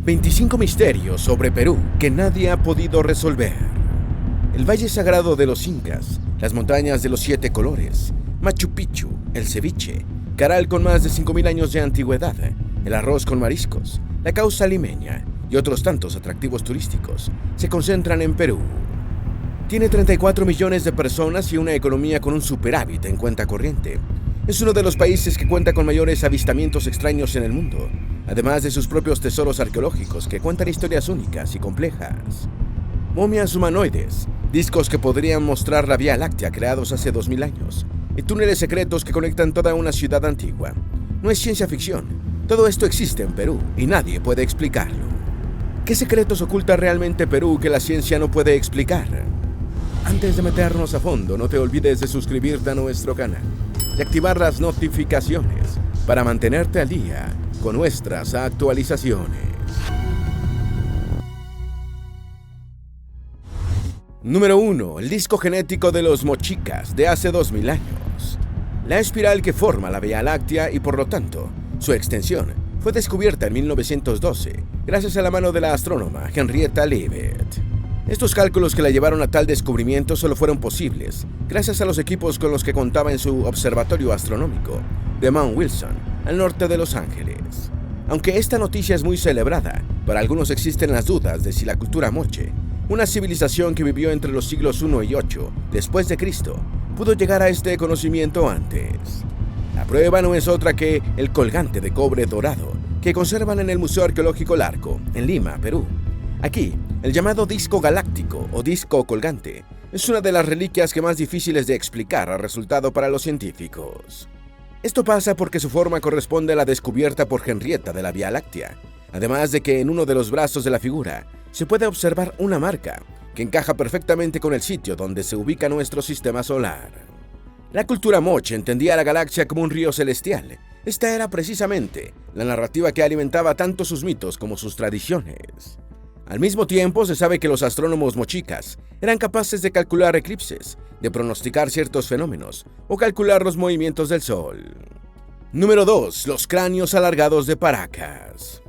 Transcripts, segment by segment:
25 misterios sobre Perú que nadie ha podido resolver. El Valle Sagrado de los Incas, las montañas de los 7 colores, Machu Picchu, el ceviche, Caral con más de 5.000 años de antigüedad, el arroz con mariscos, la causa limeña y otros tantos atractivos turísticos se concentran en Perú. Tiene 34 millones de personas y una economía con un superávit en cuenta corriente. Es uno de los países que cuenta con mayores avistamientos extraños en el mundo, además de sus propios tesoros arqueológicos que cuentan historias únicas y complejas. Momias humanoides, discos que podrían mostrar la Vía Láctea creados hace 2000 años, y túneles secretos que conectan toda una ciudad antigua. No es ciencia ficción, todo esto existe en Perú y nadie puede explicarlo. ¿Qué secretos oculta realmente Perú que la ciencia no puede explicar? Antes de meternos a fondo, no te olvides de suscribirte a nuestro canal y activar las notificaciones para mantenerte al día con nuestras actualizaciones. Número 1. El disco genético de los mochicas de hace 2000 años. La espiral que forma la Vía Láctea y por lo tanto, su extensión fue descubierta en 1912 gracias a la mano de la astrónoma Henrietta Leavitt. Estos cálculos que la llevaron a tal descubrimiento solo fueron posibles gracias a los equipos con los que contaba en su observatorio astronómico de Mount Wilson, al norte de Los Ángeles. Aunque esta noticia es muy celebrada, para algunos existen las dudas de si la cultura moche, una civilización que vivió entre los siglos I y 8 después de Cristo, pudo llegar a este conocimiento antes. La prueba no es otra que el colgante de cobre dorado que conservan en el Museo Arqueológico Larco, en Lima, Perú. Aquí, el llamado disco galáctico o disco colgante es una de las reliquias que más difíciles de explicar ha resultado para los científicos. Esto pasa porque su forma corresponde a la descubierta por Henrietta de la Vía Láctea, además de que en uno de los brazos de la figura se puede observar una marca que encaja perfectamente con el sitio donde se ubica nuestro sistema solar. La cultura moche entendía a la galaxia como un río celestial. Esta era precisamente la narrativa que alimentaba tanto sus mitos como sus tradiciones. Al mismo tiempo, se sabe que los astrónomos mochicas eran capaces de calcular eclipses, de pronosticar ciertos fenómenos o calcular los movimientos del Sol. Número 2. Los cráneos alargados de Paracas.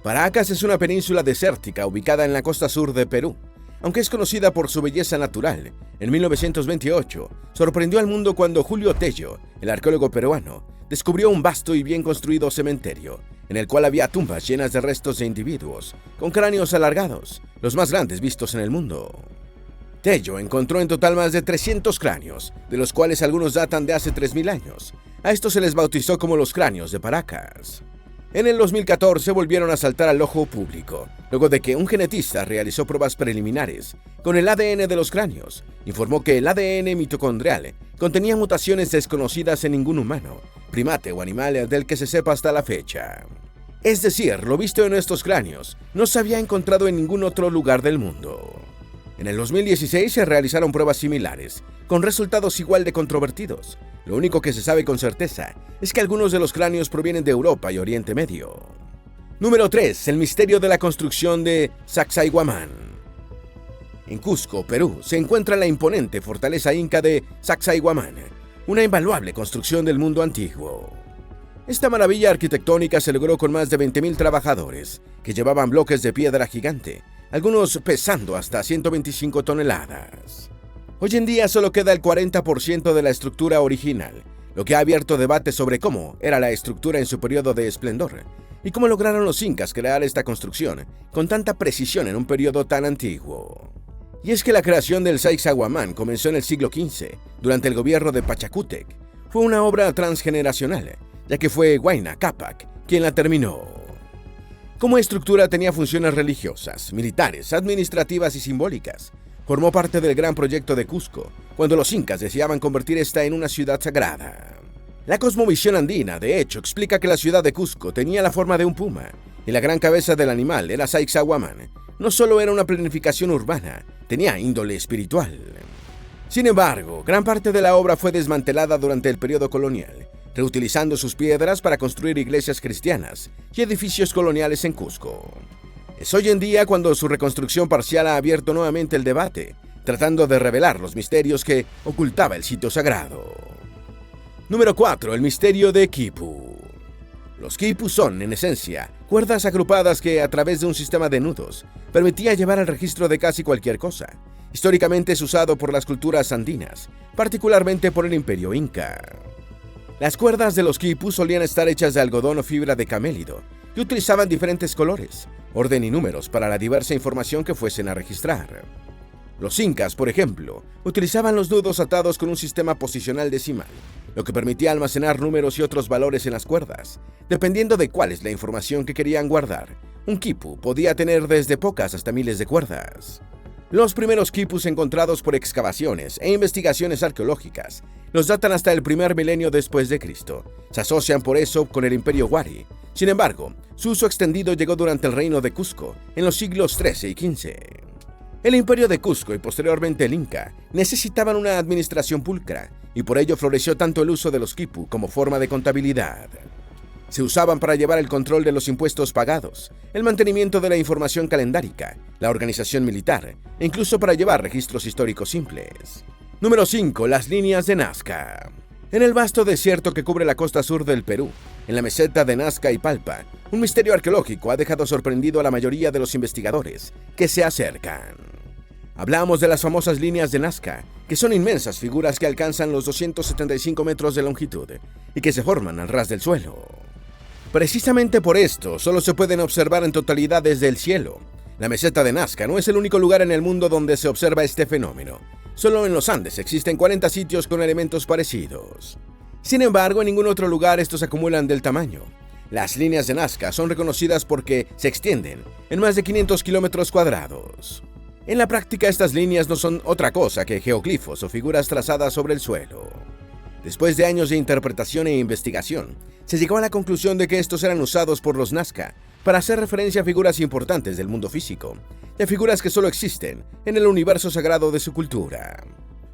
Paracas es una península desértica ubicada en la costa sur de Perú. Aunque es conocida por su belleza natural, en 1928 sorprendió al mundo cuando Julio Tello, el arqueólogo peruano, descubrió un vasto y bien construido cementerio, en el cual había tumbas llenas de restos de individuos, con cráneos alargados, los más grandes vistos en el mundo. Tello encontró en total más de 300 cráneos, de los cuales algunos datan de hace 3000 años. A estos se les bautizó como los cráneos de Paracas. En el 2014 volvieron a saltar al ojo público, luego de que un genetista realizó pruebas preliminares con el ADN de los cráneos. Informó que el ADN mitocondrial contenía mutaciones desconocidas en ningún humano, primate o animal del que se sepa hasta la fecha. Es decir, lo visto en estos cráneos no se había encontrado en ningún otro lugar del mundo. En el 2016 se realizaron pruebas similares, con resultados igual de controvertidos. Lo único que se sabe con certeza es que algunos de los cráneos provienen de Europa y Oriente Medio. Número 3. El misterio de la construcción de Sacsayhuamán. En Cusco, Perú, se encuentra la imponente fortaleza inca de Sacsayhuamán, una invaluable construcción del mundo antiguo. Esta maravilla arquitectónica se logró con más de 20.000 trabajadores, que llevaban bloques de piedra gigante, algunos pesando hasta 125 toneladas. Hoy en día solo queda el 40% de la estructura original, lo que ha abierto debate sobre cómo era la estructura en su periodo de esplendor y cómo lograron los incas crear esta construcción con tanta precisión en un periodo tan antiguo. Y es que la creación del Sacsayhuamán comenzó en el siglo XV, durante el gobierno de Pachacútec. Fue una obra transgeneracional, ya que fue Huayna Cápac quien la terminó. Como estructura tenía funciones religiosas, militares, administrativas y simbólicas. Formó parte del gran proyecto de Cusco, cuando los incas deseaban convertir esta en una ciudad sagrada. La cosmovisión andina, de hecho, explica que la ciudad de Cusco tenía la forma de un puma, y la gran cabeza del animal era Sacsayhuamán. No solo era una planificación urbana, tenía índole espiritual. Sin embargo, gran parte de la obra fue desmantelada durante el periodo colonial, reutilizando sus piedras para construir iglesias cristianas y edificios coloniales en Cusco. Es hoy en día cuando su reconstrucción parcial ha abierto nuevamente el debate, tratando de revelar los misterios que ocultaba el sitio sagrado. Número 4. El misterio de Quipu. Los quipus son, en esencia, cuerdas agrupadas que, a través de un sistema de nudos, permitía llevar el registro de casi cualquier cosa. Históricamente es usado por las culturas andinas, particularmente por el Imperio Inca. Las cuerdas de los quipus solían estar hechas de algodón o fibra de camélido y utilizaban diferentes colores, orden y números para la diversa información que fuesen a registrar. Los incas, por ejemplo, utilizaban los nudos atados con un sistema posicional decimal, lo que permitía almacenar números y otros valores en las cuerdas, dependiendo de cuál es la información que querían guardar. Un quipu podía tener desde pocas hasta miles de cuerdas. Los primeros quipus encontrados por excavaciones e investigaciones arqueológicas los datan hasta el primer milenio después de Cristo. Se asocian por eso con el Imperio Wari. Sin embargo, su uso extendido llegó durante el reino de Cusco, en los siglos XIII y XV. El Imperio de Cusco y posteriormente el Inca necesitaban una administración pulcra, y por ello floreció tanto el uso de los quipu como forma de contabilidad. Se usaban para llevar el control de los impuestos pagados, el mantenimiento de la información calendárica, la organización militar e incluso para llevar registros históricos simples. Número 5. Las líneas de Nazca. En el vasto desierto que cubre la costa sur del Perú, en la meseta de Nazca y Palpa, un misterio arqueológico ha dejado sorprendido a la mayoría de los investigadores que se acercan. Hablamos de las famosas líneas de Nazca, que son inmensas figuras que alcanzan los 275 metros de longitud y que se forman al ras del suelo. Precisamente por esto, solo se pueden observar en totalidad desde el cielo. La meseta de Nazca no es el único lugar en el mundo donde se observa este fenómeno. Solo en los Andes existen 40 sitios con elementos parecidos. Sin embargo, en ningún otro lugar estos acumulan del tamaño. Las líneas de Nazca son reconocidas porque se extienden en más de 500 kilómetros cuadrados. En la práctica, estas líneas no son otra cosa que geoglifos o figuras trazadas sobre el suelo. Después de años de interpretación e investigación, se llegó a la conclusión de que estos eran usados por los Nazca para hacer referencia a figuras importantes del mundo físico, de figuras que solo existen en el universo sagrado de su cultura.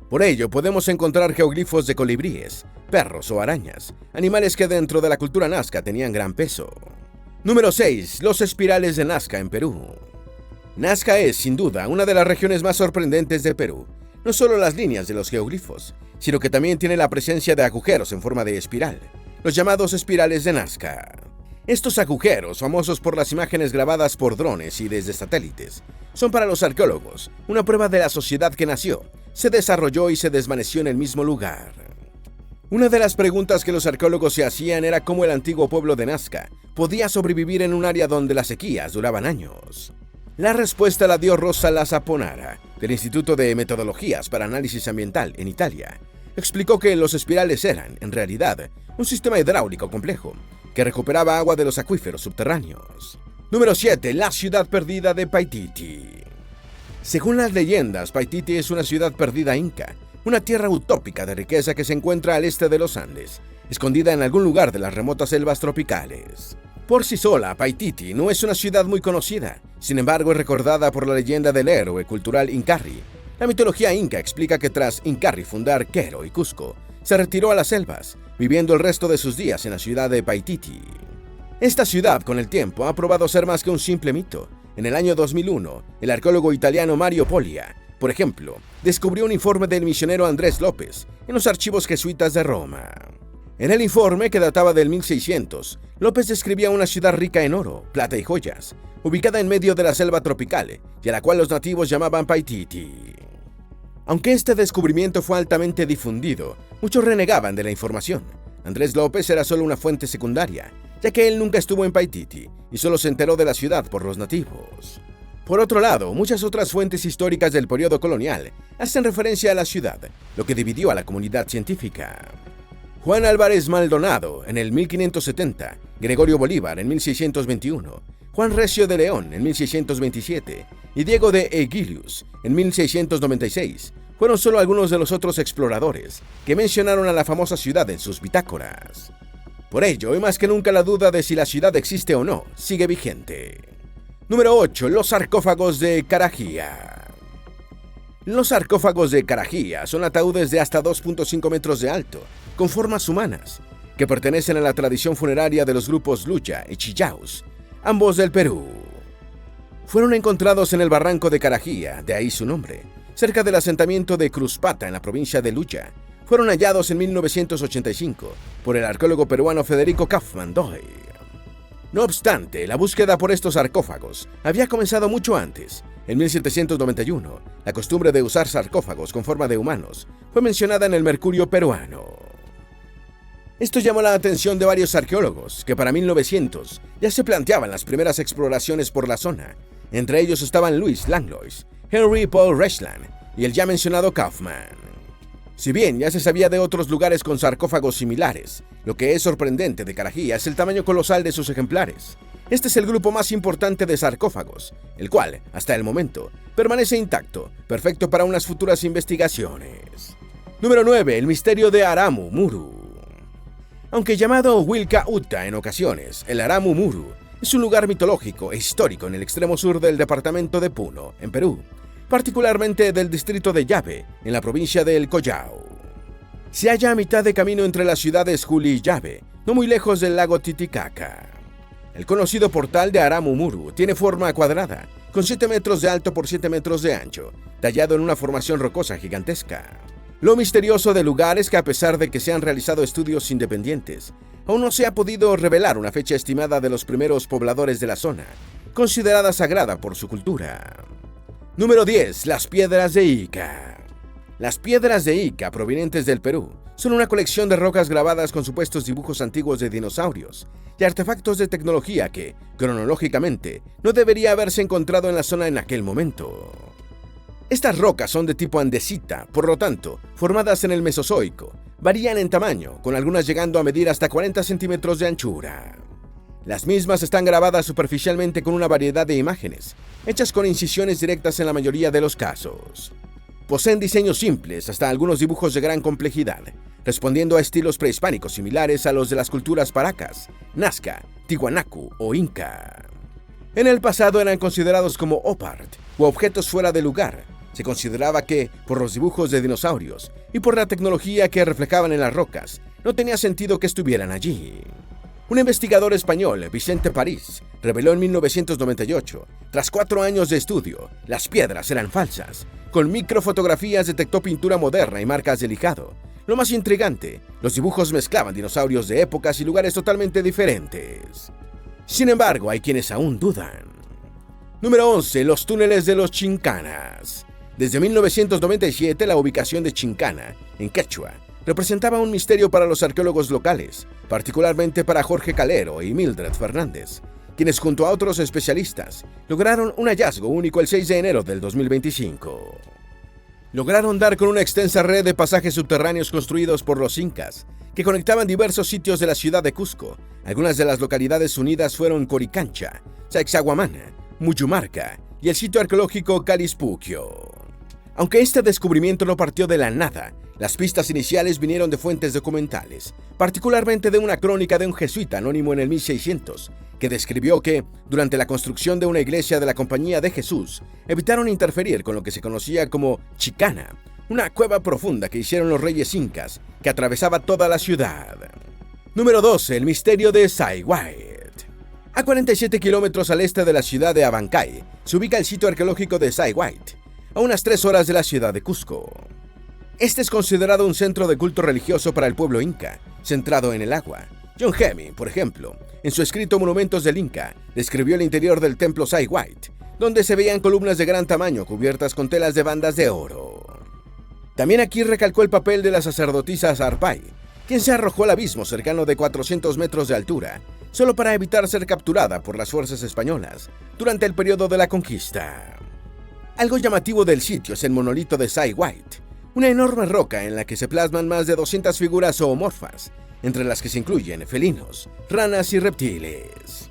Por ello, podemos encontrar geoglifos de colibríes, perros o arañas, animales que dentro de la cultura Nazca tenían gran peso. Número 6. Los espirales de Nazca en Perú. Nazca es, sin duda, una de las regiones más sorprendentes de Perú. No solo las líneas de los geoglifos, sino que también tiene la presencia de agujeros en forma de espiral, los llamados espirales de Nazca. Estos agujeros, famosos por las imágenes grabadas por drones y desde satélites, son para los arqueólogos una prueba de la sociedad que nació, se desarrolló y se desvaneció en el mismo lugar. Una de las preguntas que los arqueólogos se hacían era cómo el antiguo pueblo de Nazca podía sobrevivir en un área donde las sequías duraban años. La respuesta la dio Rosa Lasaponara, del Instituto de Metodologías para Análisis Ambiental en Italia. Explicó que los espirales eran, en realidad, un sistema hidráulico complejo que recuperaba agua de los acuíferos subterráneos. Número 7. La ciudad perdida de Paititi. Según las leyendas, Paititi es una ciudad perdida inca, una tierra utópica de riqueza que se encuentra al este de los Andes, escondida en algún lugar de las remotas selvas tropicales. Por sí sola, Paititi no es una ciudad muy conocida, sin embargo es recordada por la leyenda del héroe cultural Incarri. La mitología inca explica que tras Incarri fundar Quero y Cusco, se retiró a las selvas, viviendo el resto de sus días en la ciudad de Paititi. Esta ciudad, con el tiempo, ha probado ser más que un simple mito. En el año 2001, el arqueólogo italiano Mario Poglia, por ejemplo, descubrió un informe del misionero Andrés López en los archivos jesuitas de Roma. En el informe, que databa del 1600, López describía una ciudad rica en oro, plata y joyas, ubicada en medio de la selva tropical, y a la cual los nativos llamaban Paititi. Aunque este descubrimiento fue altamente difundido, muchos renegaban de la información. Andrés López era solo una fuente secundaria, ya que él nunca estuvo en Paititi y solo se enteró de la ciudad por los nativos. Por otro lado, muchas otras fuentes históricas del periodo colonial hacen referencia a la ciudad, lo que dividió a la comunidad científica. Juan Álvarez Maldonado en el 1570, Gregorio Bolívar en 1621, Juan Recio de León en 1627 y Diego de Eguilius en 1696 fueron solo algunos de los otros exploradores que mencionaron a la famosa ciudad en sus bitácoras. Por ello, hoy más que nunca la duda de si la ciudad existe o no sigue vigente. Número 8. Los sarcófagos de Carajía. Los sarcófagos de Carajía son ataúdes de hasta 2.5 metros de alto, con formas humanas, que pertenecen a la tradición funeraria de los grupos Luya y Chillaus, ambos del Perú. Fueron encontrados en el barranco de Carajía, de ahí su nombre, cerca del asentamiento de Cruzpata en la provincia de Luya. Fueron hallados en 1985 por el arqueólogo peruano Federico Kaufmann Doyle. No obstante, la búsqueda por estos sarcófagos había comenzado mucho antes. En 1791, la costumbre de usar sarcófagos con forma de humanos fue mencionada en el Mercurio peruano. Esto llamó la atención de varios arqueólogos, que para 1900 ya se planteaban las primeras exploraciones por la zona. Entre ellos estaban Louis Langlois, Henry Paul Reichland y el ya mencionado Kaufmann. Si bien ya se sabía de otros lugares con sarcófagos similares, lo que es sorprendente de Carajía es el tamaño colosal de sus ejemplares. Este es el grupo más importante de sarcófagos, el cual, hasta el momento, permanece intacto, perfecto para unas futuras investigaciones. Número 9. El misterio de Aramu Muru. Aunque llamado Wilca Uta en ocasiones, el Aramu Muru es un lugar mitológico e histórico en el extremo sur del departamento de Puno, en Perú, particularmente del distrito de Yave, en la provincia de El Collao. Se halla a mitad de camino entre las ciudades Juli y Yave, no muy lejos del lago Titicaca. El conocido portal de Aramu Muru tiene forma cuadrada, con 7 metros de alto por 7 metros de ancho, tallado en una formación rocosa gigantesca. Lo misterioso del lugar es que, a pesar de que se han realizado estudios independientes, aún no se ha podido revelar una fecha estimada de los primeros pobladores de la zona, considerada sagrada por su cultura. Número 10. Las piedras de Ica. Las piedras de Ica, provenientes del Perú, son una colección de rocas grabadas con supuestos dibujos antiguos de dinosaurios y artefactos de tecnología que, cronológicamente, no debería haberse encontrado en la zona en aquel momento. Estas rocas son de tipo andesita, por lo tanto, formadas en el Mesozoico, varían en tamaño, con algunas llegando a medir hasta 40 centímetros de anchura. Las mismas están grabadas superficialmente con una variedad de imágenes, hechas con incisiones directas en la mayoría de los casos. Poseen diseños simples hasta algunos dibujos de gran complejidad, respondiendo a estilos prehispánicos similares a los de las culturas paracas, nazca, tiwanaku o inca. En el pasado eran considerados como opart, u objetos fuera de lugar. Se consideraba que, por los dibujos de dinosaurios y por la tecnología que reflejaban en las rocas, no tenía sentido que estuvieran allí. Un investigador español, Vicente París, reveló en 1998, tras 4 años de estudio, las piedras eran falsas. Con microfotografías detectó pintura moderna y marcas de lijado. Lo más intrigante, los dibujos mezclaban dinosaurios de épocas y lugares totalmente diferentes. Sin embargo, hay quienes aún dudan. Número 11. Los túneles de los Chincanas. Desde 1997, la ubicación de Chincana, en quechua, representaba un misterio para los arqueólogos locales, particularmente para Jorge Calero y Mildred Fernández, quienes junto a otros especialistas lograron un hallazgo único el 6 de enero del 2025. Lograron dar con una extensa red de pasajes subterráneos construidos por los incas, que conectaban diversos sitios de la ciudad de Cusco. Algunas de las localidades unidas fueron Coricancha, Sacsayhuamana, Muyumarca y el sitio arqueológico Calispuquio. Aunque este descubrimiento no partió de la nada, las pistas iniciales vinieron de fuentes documentales, particularmente de una crónica de un jesuita anónimo en el 1600, que describió que, durante la construcción de una iglesia de la Compañía de Jesús, evitaron interferir con lo que se conocía como Chicana, una cueva profunda que hicieron los reyes incas, que atravesaba toda la ciudad. Número 12. El misterio de Sayhuite. A 47 kilómetros al este de la ciudad de Abancay, se ubica el sitio arqueológico de Sayhuite, a unas 3 horas de la ciudad de Cusco. Este es considerado un centro de culto religioso para el pueblo inca, centrado en el agua. John Hemming, por ejemplo, en su escrito Monumentos del Inca, describió el interior del templo Sayhuite, donde se veían columnas de gran tamaño cubiertas con telas de bandas de oro. También aquí recalcó el papel de la sacerdotisa Zarpay, quien se arrojó al abismo cercano de 400 metros de altura, solo para evitar ser capturada por las fuerzas españolas durante el periodo de la conquista. Algo llamativo del sitio es el monolito de Sayhuite, una enorme roca en la que se plasman más de 200 figuras zoomorfas, entre las que se incluyen felinos, ranas y reptiles.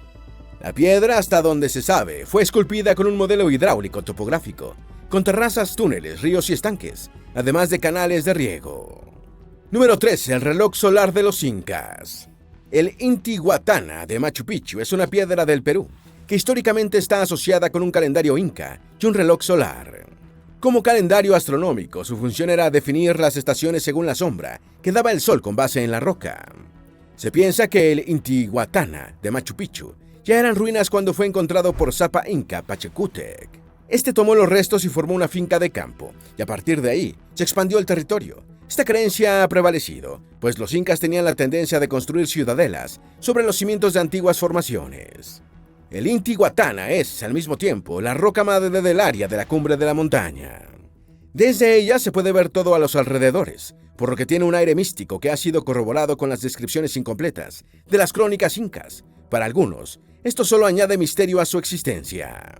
La piedra, hasta donde se sabe, fue esculpida con un modelo hidráulico topográfico, con terrazas, túneles, ríos y estanques, además de canales de riego. Número 13. El reloj solar de los incas. El Intihuatana de Machu Picchu es una piedra del Perú, que históricamente está asociada con un calendario inca y un reloj solar. Como calendario astronómico, su función era definir las estaciones según la sombra que daba el sol con base en la roca. Se piensa que el Intihuatana de Machu Picchu ya eran ruinas cuando fue encontrado por Zapa Inca Pachacútec. Este tomó los restos y formó una finca de campo, y a partir de ahí se expandió el territorio, Esta creencia ha prevalecido, pues los incas tenían la tendencia de construir ciudadelas sobre los cimientos de antiguas formaciones. El Intihuatana es, al mismo tiempo, la roca madre del área de la cumbre de la montaña. Desde ella se puede ver todo a los alrededores, por lo que tiene un aire místico que ha sido corroborado con las descripciones incompletas de las crónicas incas. Para algunos, esto solo añade misterio a su existencia.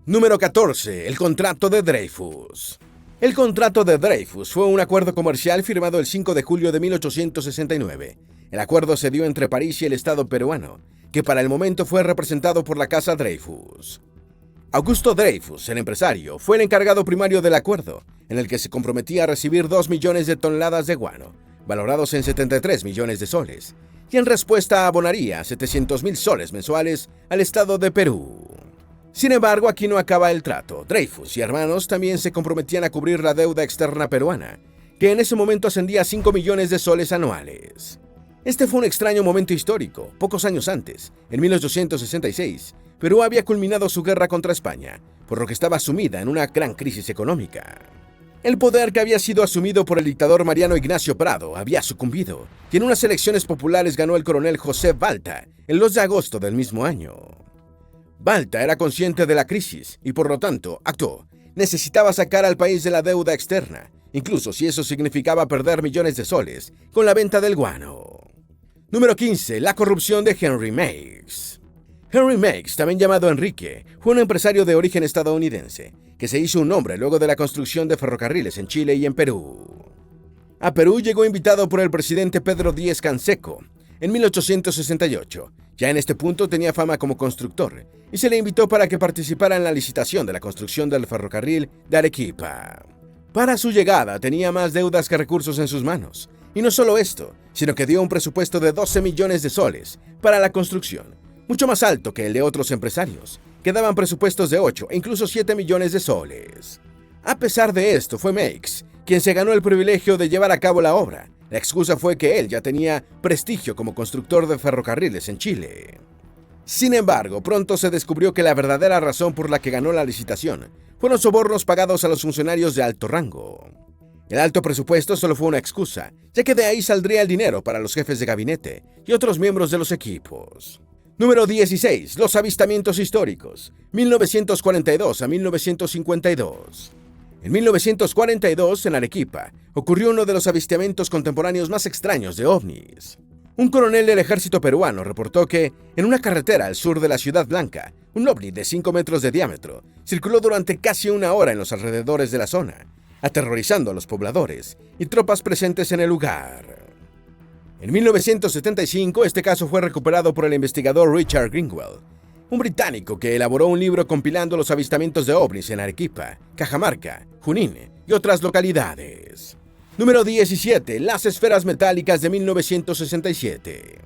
Número 14. El contrato de Dreyfus. El contrato de Dreyfus fue un acuerdo comercial firmado el 5 de julio de 1869. El acuerdo se dio entre París y el Estado peruano, que para el momento fue representado por la Casa Dreyfus. Augusto Dreyfus, el empresario, fue el encargado primario del acuerdo, en el que se comprometía a recibir 2 millones de toneladas de guano, valorados en 73 millones de soles, y en respuesta abonaría 700,000 soles mensuales al Estado de Perú. Sin embargo, aquí no acaba el trato. Dreyfus y hermanos también se comprometían a cubrir la deuda externa peruana, que en ese momento ascendía a 5 millones de soles anuales. Este fue un extraño momento histórico. Pocos años antes, en 1866, Perú había culminado su guerra contra España, por lo que estaba sumida en una gran crisis económica. El poder que había sido asumido por el dictador Mariano Ignacio Prado había sucumbido, y en unas elecciones populares ganó el coronel José Balta el 2 de agosto del mismo año. Balta era consciente de la crisis y por lo tanto actuó. Necesitaba sacar al país de la deuda externa, incluso si eso significaba perder millones de soles con la venta del guano. Número 15. La corrupción de Henry Meigs. Henry Meigs, también llamado Enrique, fue un empresario de origen estadounidense que se hizo un nombre luego de la construcción de ferrocarriles en Chile y en Perú. A Perú llegó invitado por el presidente Pedro Díez-Canseco en 1868. Ya en este punto tenía fama como constructor y se le invitó para que participara en la licitación de la construcción del ferrocarril de Arequipa. Para su llegada tenía más deudas que recursos en sus manos. Y no solo esto, sino que dio un presupuesto de 12 millones de soles para la construcción, mucho más alto que el de otros empresarios, que daban presupuestos de 8 e incluso 7 millones de soles. A pesar de esto, fue Meigs quien se ganó el privilegio de llevar a cabo la obra. La excusa fue que él ya tenía prestigio como constructor de ferrocarriles en Chile. Sin embargo, pronto se descubrió que la verdadera razón por la que ganó la licitación fueron sobornos pagados a los funcionarios de alto rango. El alto presupuesto solo fue una excusa, ya que de ahí saldría el dinero para los jefes de gabinete y otros miembros de los equipos. Número 16. Los avistamientos históricos, 1942 a 1952. En 1942, en Arequipa, ocurrió uno de los avistamientos contemporáneos más extraños de ovnis. Un coronel del ejército peruano reportó que, en una carretera al sur de la Ciudad Blanca, un ovni de 5 metros de diámetro circuló durante casi una hora en los alrededores de la zona, aterrorizando a los pobladores y tropas presentes en el lugar. En 1975, este caso fue recuperado por el investigador Richard Greenwell, un británico que elaboró un libro compilando los avistamientos de ovnis en Arequipa, Cajamarca, Junín y otras localidades. Número 17. Las esferas metálicas de 1967.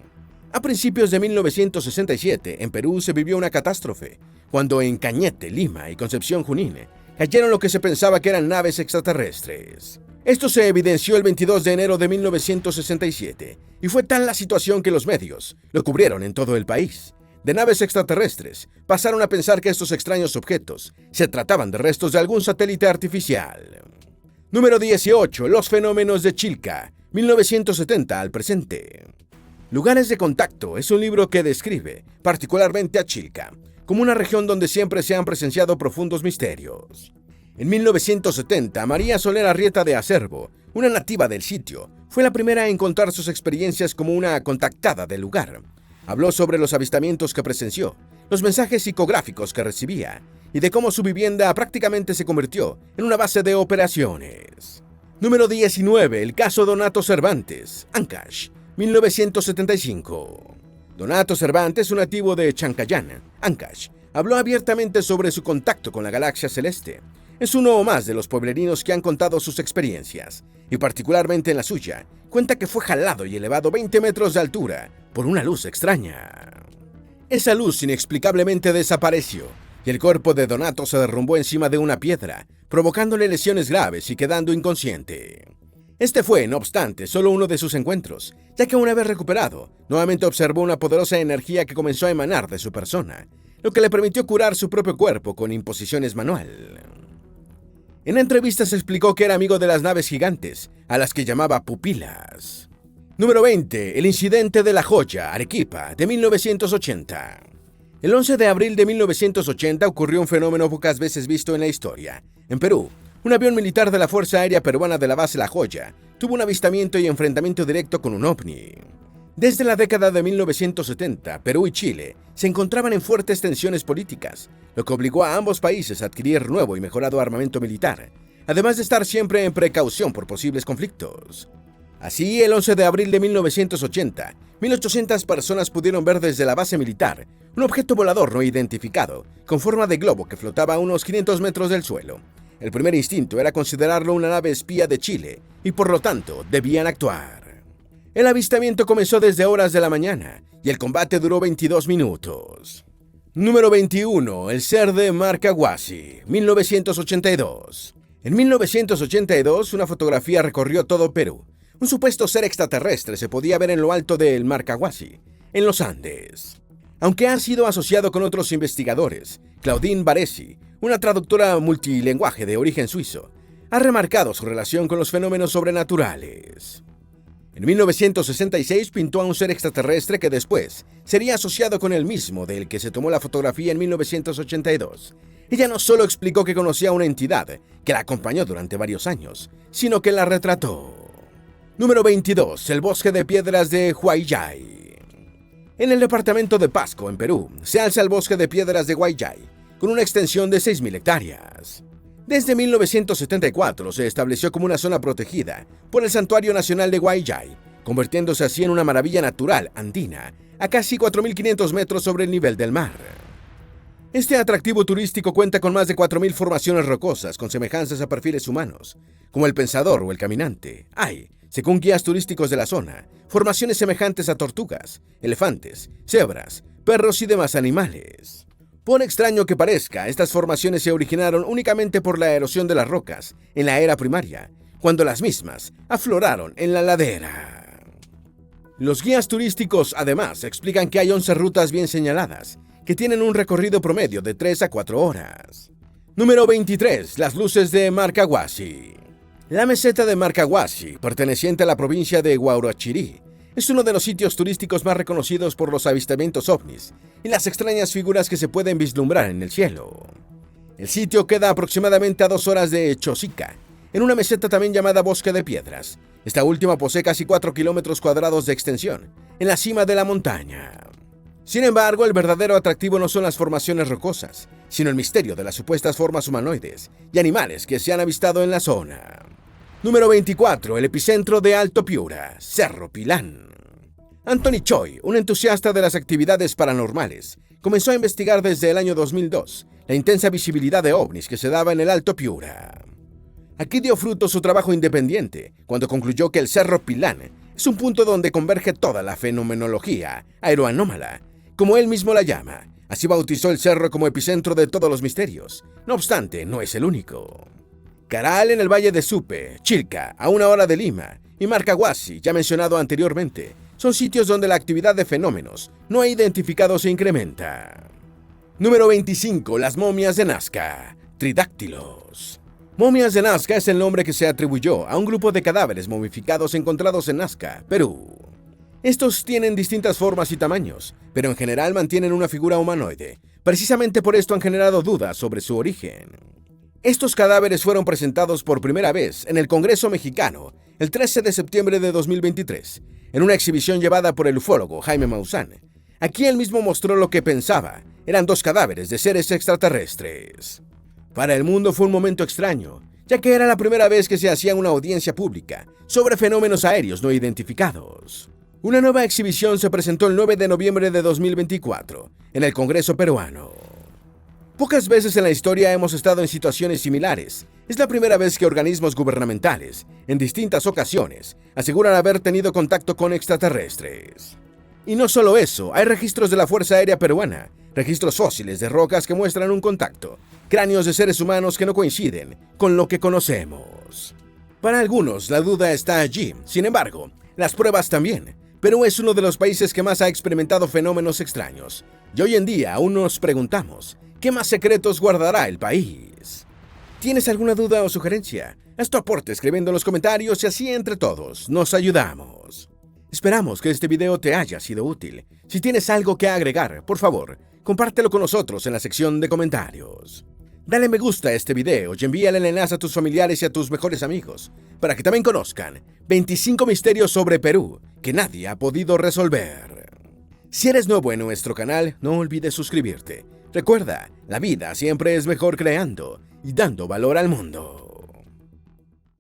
A principios de 1967, en Perú se vivió una catástrofe, cuando en Cañete, Lima y Concepción, Junín, cayeron lo que se pensaba que eran naves extraterrestres. Esto se evidenció el 22 de enero de 1967, y fue tal la situación que los medios lo cubrieron en todo el país. De naves extraterrestres, pasaron a pensar que estos extraños objetos se trataban de restos de algún satélite artificial. Número 18. Los fenómenos de Chilca, 1970 al presente. Lugares de contacto es un libro que describe, particularmente a Chilca, como una región donde siempre se han presenciado profundos misterios. En 1970, María Soler Arrieta de Acervo, una nativa del sitio, fue la primera en contar sus experiencias como una contactada del lugar. Habló sobre los avistamientos que presenció, los mensajes psicográficos que recibía y de cómo su vivienda prácticamente se convirtió en una base de operaciones. Número 19. El caso Donato Cervantes, Ancash, 1975. Donato Cervantes, un nativo de Chancayán, Ancash, habló abiertamente sobre su contacto con la galaxia celeste. Es uno más de los pueblerinos que han contado sus experiencias, y particularmente en la suya, cuenta que fue jalado y elevado 20 metros de altura por una luz extraña. Esa luz inexplicablemente desapareció, y el cuerpo de Donato se derrumbó encima de una piedra, provocándole lesiones graves y quedando inconsciente. Este fue, no obstante, solo uno de sus encuentros, ya que una vez recuperado, nuevamente observó una poderosa energía que comenzó a emanar de su persona, lo que le permitió curar su propio cuerpo con imposiciones manual. En entrevistas explicó que era amigo de las naves gigantes, a las que llamaba pupilas. Número 20. El incidente de La Joya, Arequipa, de 1980. El 11 de abril de 1980 ocurrió un fenómeno pocas veces visto en la historia. En Perú, un avión militar de la Fuerza Aérea Peruana de la base La Joya tuvo un avistamiento y enfrentamiento directo con un ovni. Desde la década de 1970, Perú y Chile se encontraban en fuertes tensiones políticas, lo que obligó a ambos países a adquirir nuevo y mejorado armamento militar, además de estar siempre en precaución por posibles conflictos. Así, el 11 de abril de 1980, 1.800 personas pudieron ver desde la base militar un objeto volador no identificado, con forma de globo que flotaba a unos 500 metros del suelo. El primer instinto era considerarlo una nave espía de Chile, y por lo tanto debían actuar. El avistamiento comenzó desde horas de la mañana, y el combate duró 22 minutos. Número 21. El ser de Marcahuasi, 1982. En 1982, una fotografía recorrió todo Perú. Un supuesto ser extraterrestre se podía ver en lo alto del Marcahuasi, en los Andes. Aunque ha sido asociado con otros investigadores, Claudine Baresi, una traductora multilingüe de origen suizo, ha remarcado su relación con los fenómenos sobrenaturales. En 1966 pintó a un ser extraterrestre que después sería asociado con el mismo del que se tomó la fotografía en 1982. Ella no solo explicó que conocía a una entidad que la acompañó durante varios años, sino que la retrató. Número 22. El bosque de piedras de Huayllay. En el departamento de Pasco, en Perú, se alza el bosque de piedras de Huayllay, con una extensión de 6.000 hectáreas. Desde 1974 se estableció como una zona protegida por el Santuario Nacional de Huayllay, convirtiéndose así en una maravilla natural andina a casi 4.500 metros sobre el nivel del mar. Este atractivo turístico cuenta con más de 4.000 formaciones rocosas con semejanzas a perfiles humanos, como el Pensador o el Caminante. Hay, según guías turísticos de la zona, formaciones semejantes a tortugas, elefantes, cebras, perros y demás animales. Por extraño que parezca, estas formaciones se originaron únicamente por la erosión de las rocas en la era primaria, cuando las mismas afloraron en la ladera. Los guías turísticos, además, explican que hay 11 rutas bien señaladas, que tienen un recorrido promedio de 3 a 4 horas. Número 23. Las luces de Marcahuasi. La meseta de Marcahuasi, perteneciente a la provincia de Huarochirí, es uno de los sitios turísticos más reconocidos por los avistamientos ovnis y las extrañas figuras que se pueden vislumbrar en el cielo. El sitio queda aproximadamente a 2 horas de Chosica, en una meseta también llamada Bosque de Piedras. Esta última posee casi 4 kilómetros cuadrados de extensión, en la cima de la montaña. Sin embargo, el verdadero atractivo no son las formaciones rocosas, sino el misterio de las supuestas formas humanoides y animales que se han avistado en la zona. Número 24. El epicentro de Alto Piura, Cerro Pilán. Anthony Choi, un entusiasta de las actividades paranormales, comenzó a investigar desde el año 2002 la intensa visibilidad de ovnis que se daba en el Alto Piura. Aquí dio fruto su trabajo independiente, cuando concluyó que el Cerro Pilán es un punto donde converge toda la fenomenología aeroanómala, como él mismo la llama. Así bautizó el cerro como epicentro de todos los misterios. No obstante, no es el único. Caral en el Valle de Supe, Chilca, a 1 hora de Lima, y Marcahuasi, ya mencionado anteriormente, son sitios donde la actividad de fenómenos no identificados se incrementa. Número 25. Las momias de Nazca, Tridáctilos. Momias de Nazca es el nombre que se atribuyó a un grupo de cadáveres momificados encontrados en Nazca, Perú. Estos tienen distintas formas y tamaños, pero en general mantienen una figura humanoide. Precisamente por esto han generado dudas sobre su origen. Estos cadáveres fueron presentados por primera vez en el Congreso Mexicano el 13 de septiembre de 2023, en una exhibición llevada por el ufólogo Jaime Maussan. Aquí él mismo mostró lo que pensaba eran 2 cadáveres de seres extraterrestres. Para el mundo fue un momento extraño, ya que era la primera vez que se hacía una audiencia pública sobre fenómenos aéreos no identificados. Una nueva exhibición se presentó el 9 de noviembre de 2024 en el Congreso peruano. Pocas veces en la historia hemos estado en situaciones similares. Es la primera vez que organismos gubernamentales, en distintas ocasiones, aseguran haber tenido contacto con extraterrestres. Y no solo eso, hay registros de la Fuerza Aérea Peruana, registros fósiles de rocas que muestran un contacto, cráneos de seres humanos que no coinciden con lo que conocemos. Para algunos, la duda está allí. Sin embargo, las pruebas también. Perú es uno de los países que más ha experimentado fenómenos extraños. Y hoy en día aún nos preguntamos, ¿qué más secretos guardará el país? ¿Tienes alguna duda o sugerencia? Haz tu aporte escribiendo en los comentarios y así entre todos nos ayudamos. Esperamos que este video te haya sido útil. Si tienes algo que agregar, por favor, compártelo con nosotros en la sección de comentarios. Dale me gusta a este video y envíale el enlace a tus familiares y a tus mejores amigos, para que también conozcan 25 misterios sobre Perú que nadie ha podido resolver. Si eres nuevo en nuestro canal, no olvides suscribirte. Recuerda, la vida siempre es mejor creando y dando valor al mundo.